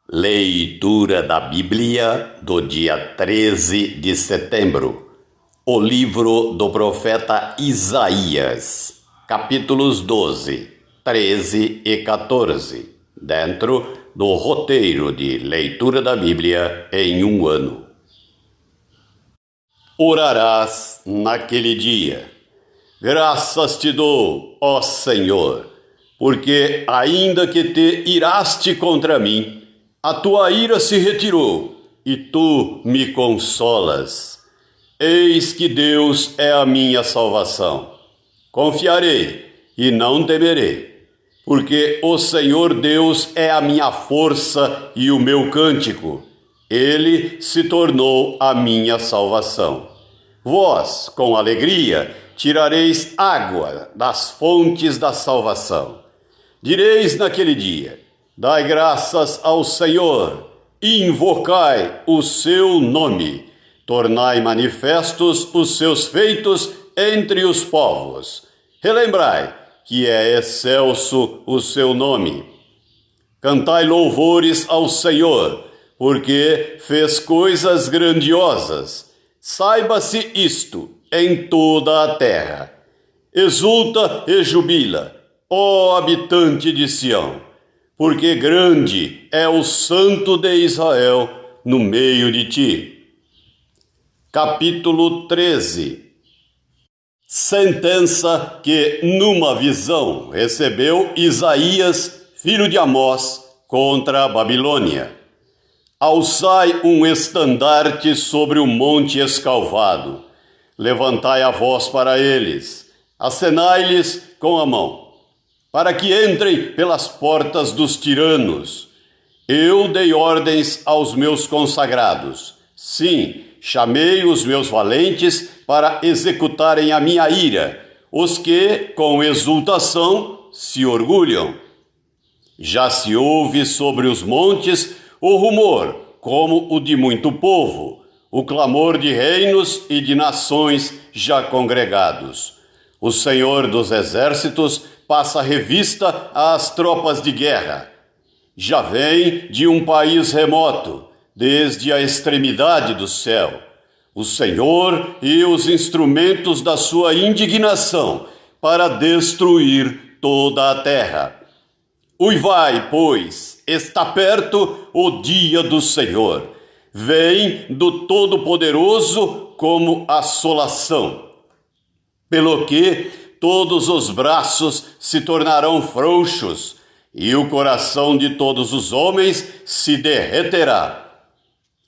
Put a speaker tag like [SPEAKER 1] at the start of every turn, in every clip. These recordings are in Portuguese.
[SPEAKER 1] Leitura da Bíblia do dia 13 de setembro. O livro do profeta Isaías, capítulos 12, 13 e 14, dentro do roteiro de leitura da Bíblia em um ano. Orarás naquele dia. Graças te dou, ó Senhor, porque ainda que te iraste contra mim, a tua ira se retirou, e tu me consolas. Eis que Deus é a minha salvação. Confiarei e não temerei, porque o Senhor Deus é a minha força e o meu cântico. Ele se tornou a minha salvação. Vós, com alegria, tirareis água das fontes da salvação. Direis naquele dia: dai graças ao Senhor, invocai o seu nome, tornai manifestos os seus feitos entre os povos. Relembrai que é excelso o seu nome. Cantai louvores ao Senhor, porque fez coisas grandiosas. Saiba-se isto em toda a terra. Exulta e jubila, ó habitante de Sião, porque grande é o Santo de Israel no meio de ti. Capítulo 13. Sentença que numa visão recebeu Isaías, filho de Amós, contra a Babilônia. Alçai um estandarte sobre o monte escalvado. Levantai a voz para eles. Acenai-lhes com a mão, para que entrem pelas portas dos tiranos. Eu dei ordens aos meus consagrados. Sim, chamei os meus valentes para executarem a minha ira, os que, com exultação, se orgulham. Já se ouve sobre os montes o rumor, como o de muito povo, o clamor de reinos e de nações já congregados. O Senhor dos exércitos passa revista às tropas de guerra. Já vem de um país remoto, desde a extremidade do céu, o Senhor e os instrumentos da sua indignação para destruir toda a terra. Uivai, pois, está perto o dia do Senhor. Vem do Todo-Poderoso como assolação. Pelo que todos os braços se tornarão frouxos, e o coração de todos os homens se derreterá.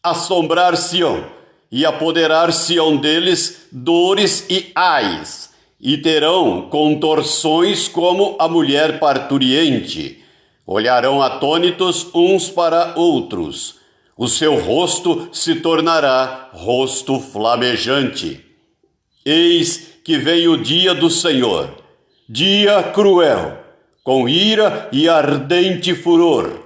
[SPEAKER 1] Assombrar-se-ão e apoderar-se-ão deles dores e ais, e terão contorções como a mulher parturiente. Olharão atônitos uns para outros. O seu rosto se tornará rosto flamejante. Eis que vem o dia do Senhor, dia cruel, com ira e ardente furor,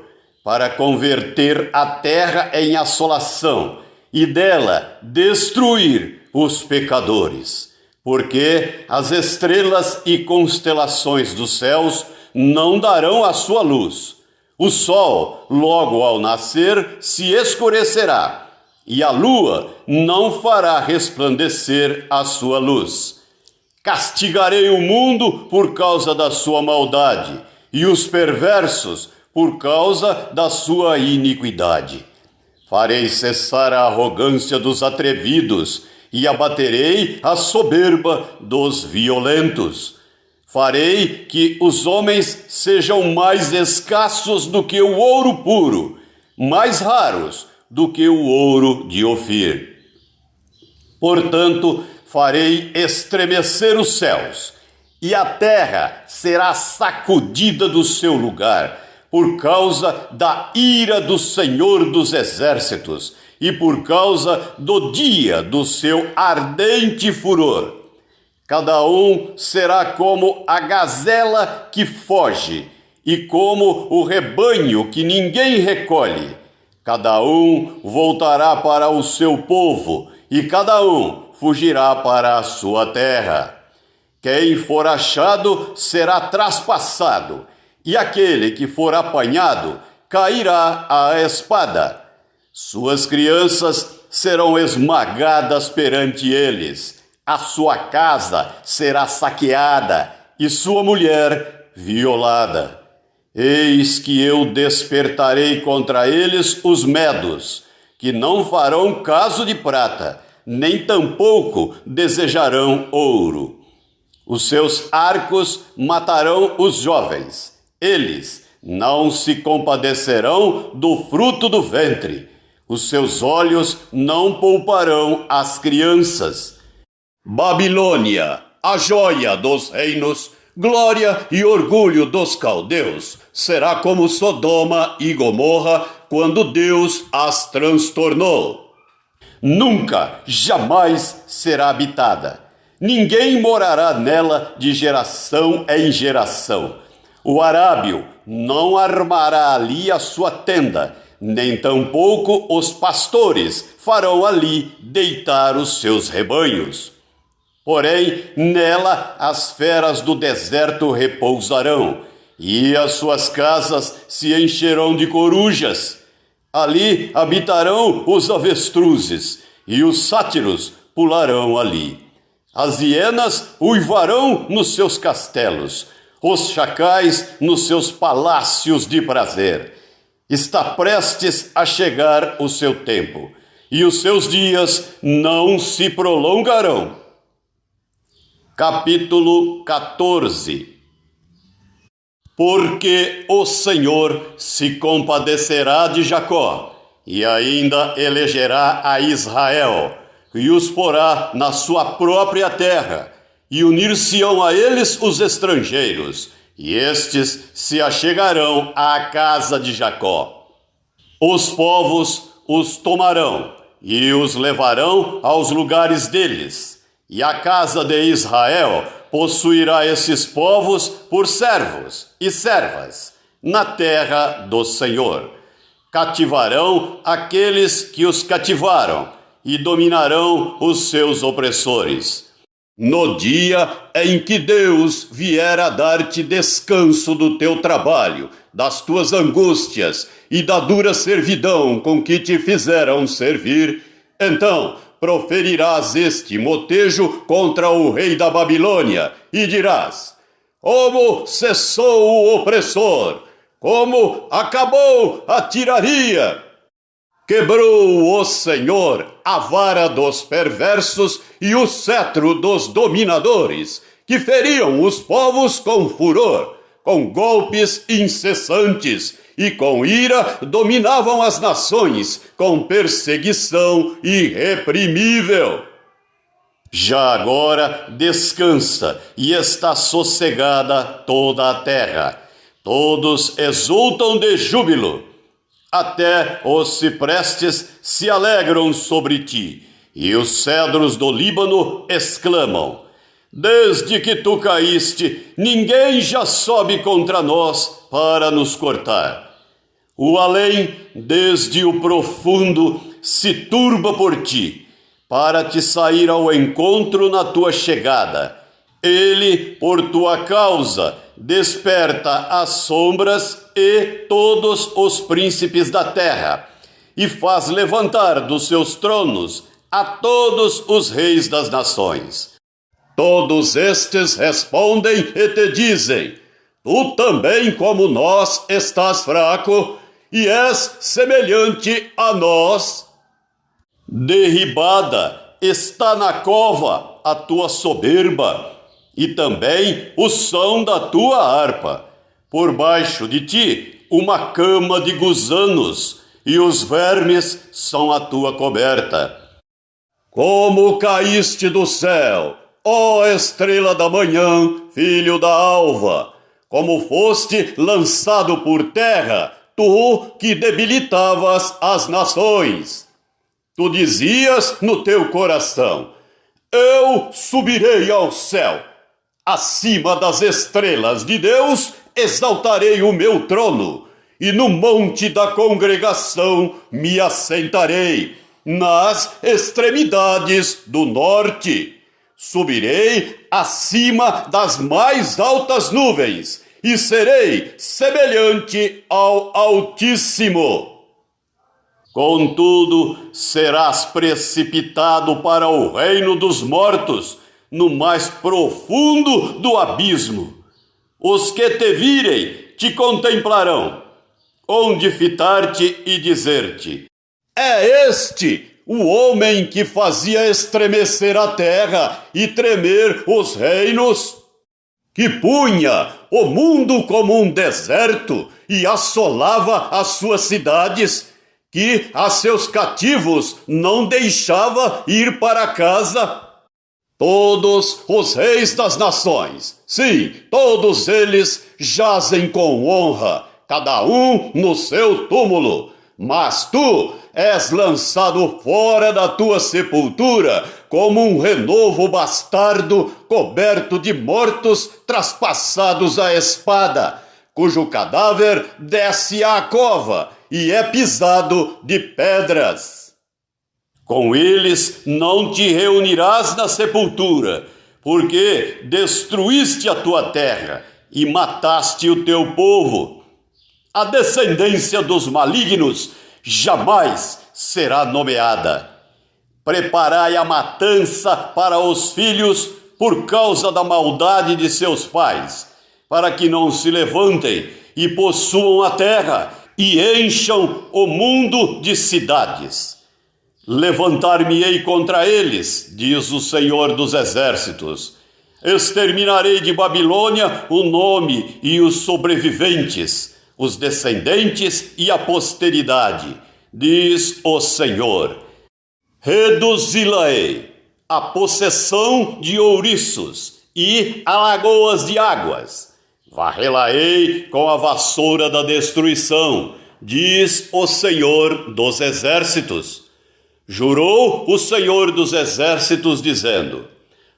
[SPEAKER 1] para converter a terra em assolação e dela destruir os pecadores. Porque as estrelas e constelações dos céus não darão a sua luz. O sol, logo ao nascer, se escurecerá, e a lua não fará resplandecer a sua luz. Castigarei o mundo por causa da sua maldade, e os perversos por causa da sua iniquidade. Farei cessar a arrogância dos atrevidos, e abaterei a soberba dos violentos. Farei que os homens sejam mais escassos do que o ouro puro, mais raros do que o ouro de Ofir. Portanto, farei estremecer os céus, e a terra será sacudida do seu lugar, por causa da ira do Senhor dos exércitos, e por causa do dia do seu ardente furor. Cada um será como a gazela que foge, e como o rebanho que ninguém recolhe. Cada um voltará para o seu povo, e cada um fugirá para a sua terra. Quem for achado será traspassado, e aquele que for apanhado cairá a espada. Suas crianças serão esmagadas perante eles. A sua casa será saqueada e sua mulher violada. Eis que eu despertarei contra eles os medos, que não farão caso de prata, nem tampouco desejarão ouro. Os seus arcos matarão os jovens. Eles não se compadecerão do fruto do ventre. Os seus olhos não pouparão as crianças. Babilônia, a joia dos reinos, glória e orgulho dos caldeus, será como Sodoma e Gomorra quando Deus as transtornou. Nunca, jamais será habitada. Ninguém morará nela de geração em geração. O arábio não armará ali a sua tenda, nem tampouco os pastores farão ali deitar os seus rebanhos. Porém, nela as feras do deserto repousarão, e as suas casas se encherão de corujas. Ali habitarão os avestruzes, e os sátiros pularão ali. As hienas uivarão nos seus castelos, os chacais nos seus palácios de prazer. Está prestes a chegar o seu tempo, e os seus dias não se prolongarão. Capítulo 14. Porque o Senhor se compadecerá de Jacó, e ainda elegerá a Israel, e os porá na sua própria terra, e unir-se-ão a eles os estrangeiros, e estes se achegarão à casa de Jacó. Os povos os tomarão, e os levarão aos lugares deles, e a casa de Israel possuirá esses povos por servos e servas, na terra do Senhor. Cativarão aqueles que os cativaram, e dominarão os seus opressores. No dia em que Deus vier a dar-te descanso do teu trabalho, das tuas angústias e da dura servidão com que te fizeram servir, então proferirás este motejo contra o rei da Babilônia e dirás: como cessou o opressor, como acabou a tiraria! Quebrou o Senhor a vara dos perversos e o cetro dos dominadores, que feriam os povos com furor, com golpes incessantes, e com ira dominavam as nações, com perseguição irreprimível. Já agora descansa e está sossegada toda a terra. Todos exultam de júbilo. Até os ciprestes se alegram sobre ti, e os cedros do Líbano exclamam: desde que tu caíste, ninguém já sobe contra nós para nos cortar. O além, desde o profundo, se turba por ti, para te sair ao encontro na tua chegada. Ele, por tua causa, desperta as sombras e todos os príncipes da terra, e faz levantar dos seus tronos a todos os reis das nações. Todos estes respondem e te dizem: tu também, como nós, estás fraco, e és semelhante a nós. Derribada está na cova a tua soberba, e também o som da tua harpa. Por baixo de ti, uma cama de gusanos, e os vermes são a tua coberta. Como caíste do céu, ó estrela da manhã, filho da alva! Como foste lançado por terra, tu que debilitavas as nações! Tu dizias no teu coração: eu subirei ao céu. Acima das estrelas de Deus exaltarei o meu trono, e no monte da congregação me assentarei, nas extremidades do norte. Subirei acima das mais altas nuvens, e serei semelhante ao Altíssimo. Contudo, serás precipitado para o reino dos mortos, no mais profundo do abismo. Os que te virem te contemplarão, onde fitar-te e dizer-te: é este o homem que fazia estremecer a terra e tremer os reinos, que punha o mundo como um deserto e assolava as suas cidades, que a seus cativos não deixava ir para casa. Todos os reis das nações, sim, todos eles jazem com honra, cada um no seu túmulo. Mas tu és lançado fora da tua sepultura, como um renovo bastardo coberto de mortos traspassados à espada, cujo cadáver desce à cova e é pisado de pedras. Com eles não te reunirás na sepultura, porque destruíste a tua terra e mataste o teu povo. A descendência dos malignos jamais será nomeada. Preparai a matança para os filhos por causa da maldade de seus pais, para que não se levantem e possuam a terra e encham o mundo de cidades. Levantar-me-ei contra eles, diz o Senhor dos Exércitos. Exterminarei de Babilônia o nome e os sobreviventes, os descendentes e a posteridade, diz o Senhor. Reduzi-la-ei a possessão de ouriços e a lagoas de águas. Varrê-la-ei com a vassoura da destruição, diz o Senhor dos Exércitos. Jurou o Senhor dos Exércitos, dizendo: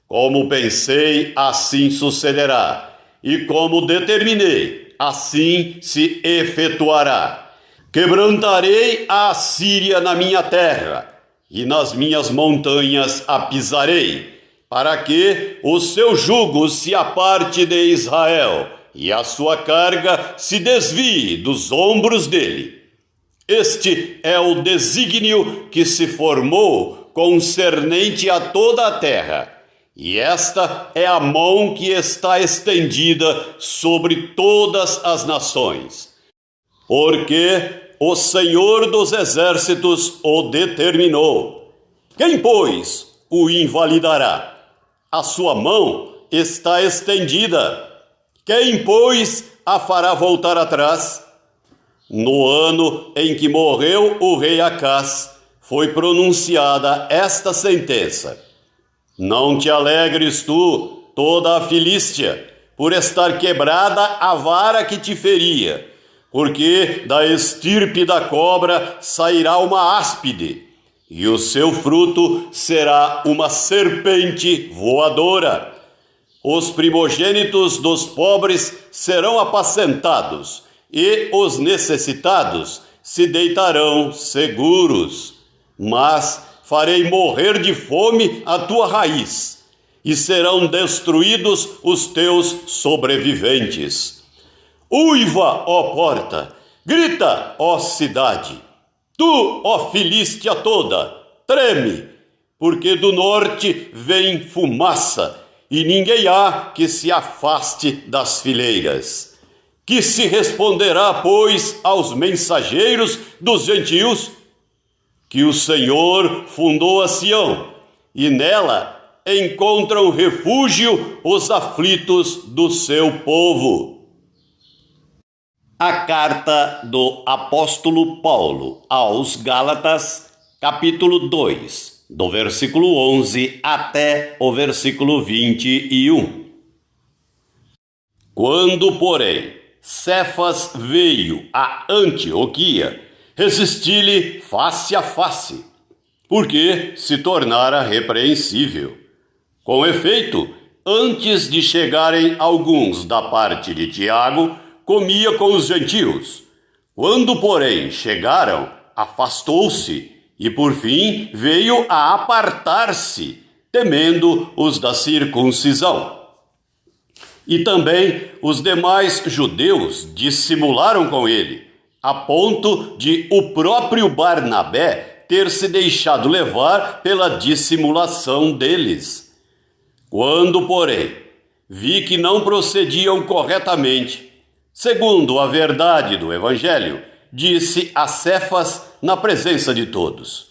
[SPEAKER 1] como pensei, assim sucederá, e como determinei, assim se efetuará. Quebrantarei a Assíria na minha terra, e nas minhas montanhas a pisarei, para que o seu jugo se aparte de Israel, e a sua carga se desvie dos ombros dele. Este é o desígnio que se formou concernente a toda a terra, e esta é a mão que está estendida sobre todas as nações. Porque o Senhor dos Exércitos o determinou. Quem, pois, o invalidará? A sua mão está estendida. Quem, pois, a fará voltar atrás? No ano em que morreu o rei Acás, foi pronunciada esta sentença: não te alegres tu, toda a Filístia, por estar quebrada a vara que te feria, porque da estirpe da cobra sairá uma áspide, e o seu fruto será uma serpente voadora. Os primogênitos dos pobres serão apacentados, e os necessitados se deitarão seguros. Mas farei morrer de fome a tua raiz, e serão destruídos os teus sobreviventes. Uiva, ó porta, grita, ó cidade. Tu, ó Filístia toda, treme, porque do norte vem fumaça, e ninguém há que se afaste das fileiras. Que se responderá, pois, aos mensageiros dos gentios? Que o Senhor fundou a Sião, e nela encontram refúgio os aflitos do seu povo. A carta do apóstolo Paulo aos Gálatas, capítulo 2, do versículo 11 até o versículo 21. Quando, porém, Cefas veio a Antioquia, resisti-lhe face a face, porque se tornara repreensível. Com efeito, antes de chegarem alguns da parte de Tiago, comia com os gentios. Quando, porém, chegaram, afastou-se, e por fim veio a apartar-se, temendo os da circuncisão. E também os demais judeus dissimularam com ele, a ponto de o próprio Barnabé ter se deixado levar pela dissimulação deles. Quando, porém, vi que não procediam corretamente, segundo a verdade do Evangelho, disse a Cefas na presença de todos: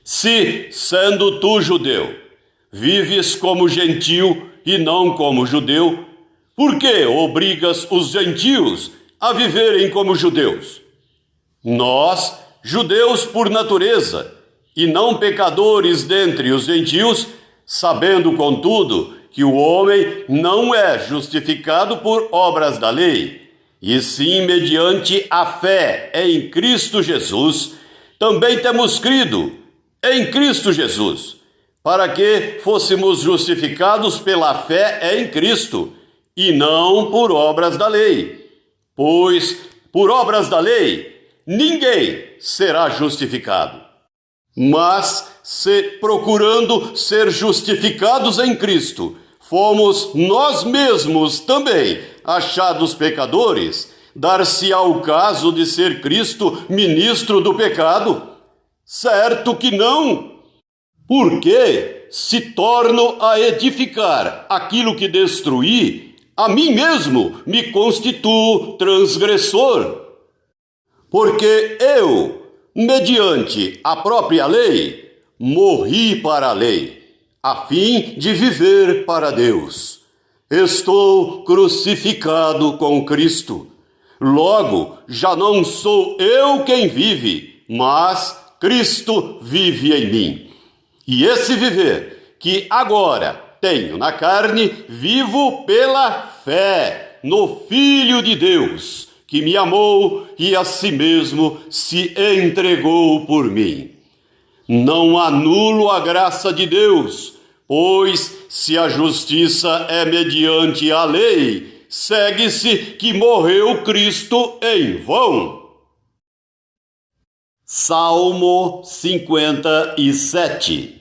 [SPEAKER 1] se, sendo tu judeu, vives como gentio e não como judeu, por que obrigas os gentios a viverem como judeus? Nós, judeus por natureza, e não pecadores dentre os gentios, sabendo, contudo, que o homem não é justificado por obras da lei, e sim mediante a fé em Cristo Jesus, também temos crido em Cristo Jesus, para que fôssemos justificados pela fé em Cristo, e não por obras da lei. Pois, por obras da lei, ninguém será justificado. Mas, se procurando ser justificados em Cristo, fomos nós mesmos também achados pecadores, dar-se-á o caso de ser Cristo ministro do pecado? Certo que não! Porque, se torno a edificar aquilo que destruí, a mim mesmo me constituo transgressor. Porque eu, mediante a própria lei, morri para a lei, a fim de viver para Deus. Estou crucificado com Cristo. Logo, já não sou eu quem vive, mas Cristo vive em mim. E esse viver que agora tenho na carne, vivo pela fé no Filho de Deus, que me amou e a si mesmo se entregou por mim. Não anulo a graça de Deus, pois se a justiça é mediante a lei, segue-se que morreu Cristo em vão. Salmo 57.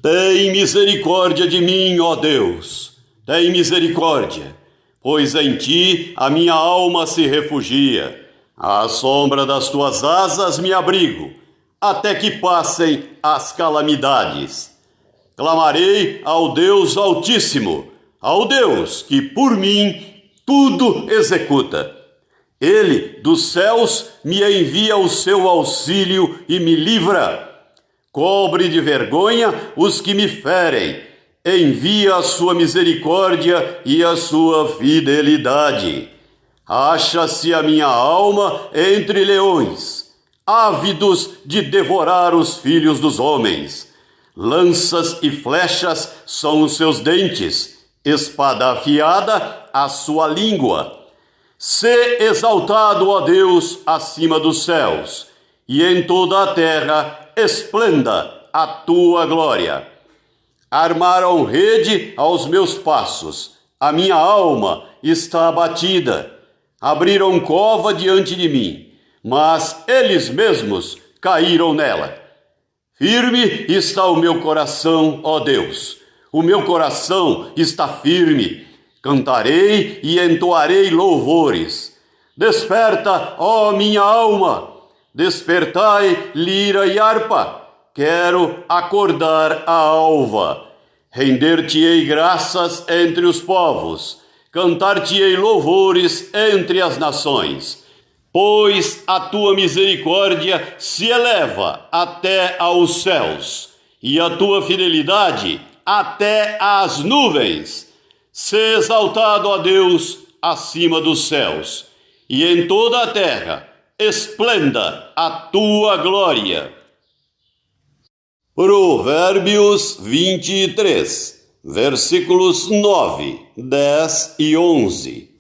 [SPEAKER 1] Tem misericórdia de mim, ó Deus, tem misericórdia, pois em ti a minha alma se refugia. À sombra das tuas asas me abrigo, até que passem as calamidades. Clamarei ao Deus Altíssimo, ao Deus que por mim tudo executa. Ele dos céus me envia o seu auxílio e me livra. Cobre de vergonha os que me ferem, envia a sua misericórdia e a sua fidelidade. Acha-se a minha alma entre leões, ávidos de devorar os filhos dos homens. Lanças e flechas são os seus dentes, espada afiada a sua língua. Sê exaltado, ó Deus, acima dos céus, e em toda a terra esplenda a tua glória. Armaram rede aos meus passos, a minha alma está abatida. Abriram cova diante de mim, mas eles mesmos caíram nela. Firme está o meu coração, ó Deus, o meu coração está firme. Cantarei e entoarei louvores. Desperta, ó minha alma, despertai lira e harpa. Quero acordar a alva. Render-te-ei graças entre os povos, cantar-te-ei louvores entre as nações. Pois a tua misericórdia se eleva até aos céus, e a tua fidelidade até às nuvens. Sê exaltado, ó Deus, acima dos céus, e em toda a terra esplenda a tua glória. Provérbios 23, versículos 9, 10 e 11.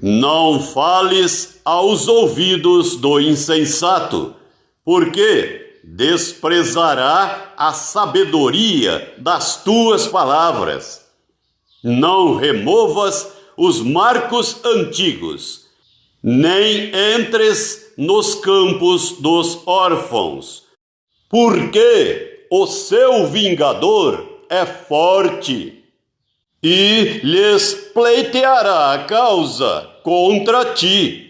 [SPEAKER 1] Não fales aos ouvidos do insensato, porque desprezará a sabedoria das tuas palavras. Não removas os marcos antigos, nem entres nos campos dos órfãos, porque o seu vingador é forte. e lhes pleiteará a causa contra ti.